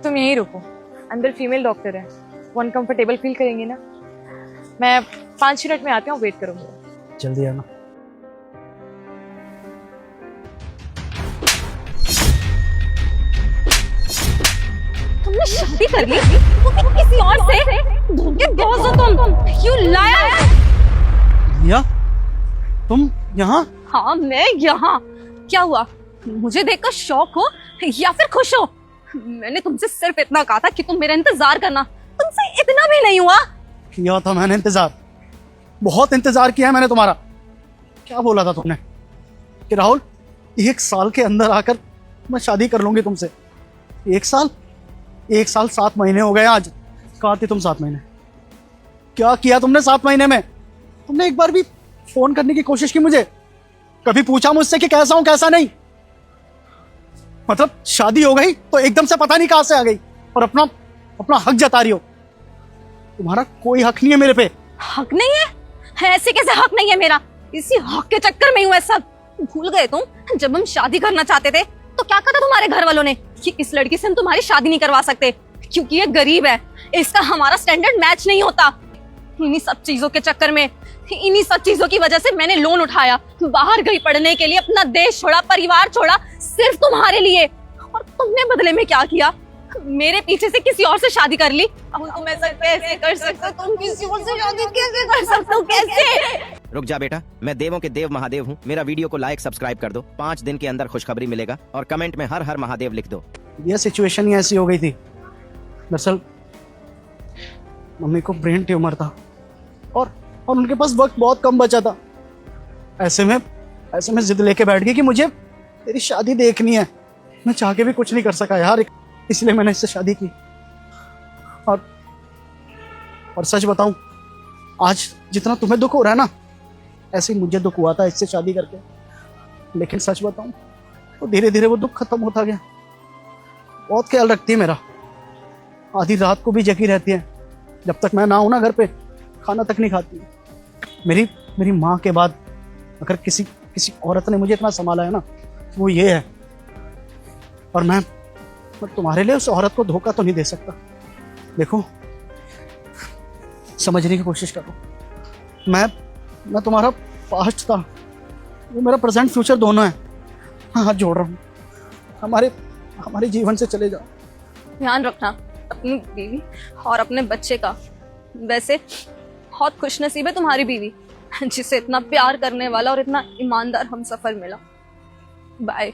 तुम यहीं रुको, अंदर फीमेल डॉक्टर है, वो अनकंफर्टेबल फील करेंगी ना। मैं 5 मिनट में आती हूँ, वेट करूंगी। जल्दी आना। तुमने शादी कर ली वो भी किसी और से? धोखेबाज हो तुम, यू लायर। या तुम यहाँ? हाँ मैं यहाँ। क्या हुआ, मुझे देखकर शौक हो या फिर खुश हो? मैंने तुमसे सिर्फ इतना कहा था कि तुम मेरा इंतजार करना, तुमसे इतना भी नहीं हुआ। किया था मैंने इंतजार, बहुत इंतजार किया है मैंने तुम्हारा। क्या बोला था तुमने कि राहुल 1 साल के अंदर आकर मैं शादी कर लूंगी तुमसे? 1 साल? 1 साल 7 महीने हो गए आज। कहाँ थी तुम 7 महीने? क्या किया तुमने 7 महीने में? तुमने एक बार भी फोन करने की कोशिश की मुझे? कभी पूछा मुझसे कि कैसा हूं कैसा नहीं? मतलब शादी हो गई तो एकदम से पता नहीं कहां से आ गई और अपना अपना हक जता रही हो। तुम्हारा कोई हक नहीं है मेरे पे। हक नहीं है? ऐसे कैसे हक नहीं है मेरा? इसी हक के चक्कर में हुआ है सब। भूल गए तुम, जब हम शादी करना चाहते थे तो क्या कहा था तुम्हारे घर वालों ने कि इस लड़की से हम तुम्हारी शादी नहीं करवा सकते क्योंकि ये गरीब है, इसका हमारा स्टैंडर्ड मैच नहीं होता। इन्हीं सब चीजों के चक्कर में, इन्हीं सब चीजों की वजह से मैंने लोन उठाया, बाहर गई पढ़ने के लिए, अपना देश छोड़ा, परिवार छोड़ा, सिर्फ तुम्हारे लिए। और तुमने बदले में क्या किया? मेरे पीछे से किसी और से शादी कर ली। अब तुम ऐसा कैसे कर सकते हो? तुम किसी और से शादी कैसे कर सकते हो? कैसे? रुक जा बेटा, मैं देवों के देव महादेव हूँ। मेरा वीडियो को लाइक सब्सक्राइब कर दो, 5 दिन के अंदर खुशखबरी मिलेगा और कमेंट में हर हर महादेव लिख दो। यह सिचुएशन ही ऐसी हो गई थी। दरअसल मम्मी को ब्रेन ट्यूमर था और उनके पास वक्त बहुत कम बचा था। ऐसे में जिद लेके बैठ गई कि मुझे तेरी शादी देखनी है। मैं चाह के भी कुछ नहीं कर सका यार, इसलिए मैंने इससे शादी की। और सच बताऊं, आज जितना तुम्हें दुख हो रहा है ना, ऐसे ही मुझे दुख हुआ था इससे शादी करके। लेकिन सच बताऊं तो धीरे धीरे वो दुख खत्म होता गया। बहुत ख्याल रखती है मेरा, आधी रात को भी जगी रहती है। जब तक मैं ना हूं ना घर पे, खाना तक नहीं खाती। मेरी माँ के बाद अगर किसी औरत ने मुझे इतना संभाला है ना, तो वो ये है। और मैं तुम्हारे लिए उस औरत को धोखा तो नहीं दे सकता। देखो, समझने की कोशिश करो। मैं तुम्हारा पास्ट था, वो मेरा प्रेजेंट फ्यूचर दोनों है। हाथ जोड़ रहा हूँ, हमारे जीवन से चले जाओ। ध्यान रखना अपनी बीवी और अपने बच्चे का। वैसे बहुत खुशनसीब है तुम्हारी बीवी, जिसे इतना प्यार करने वाला और इतना ईमानदार हमसफर मिला। बाय।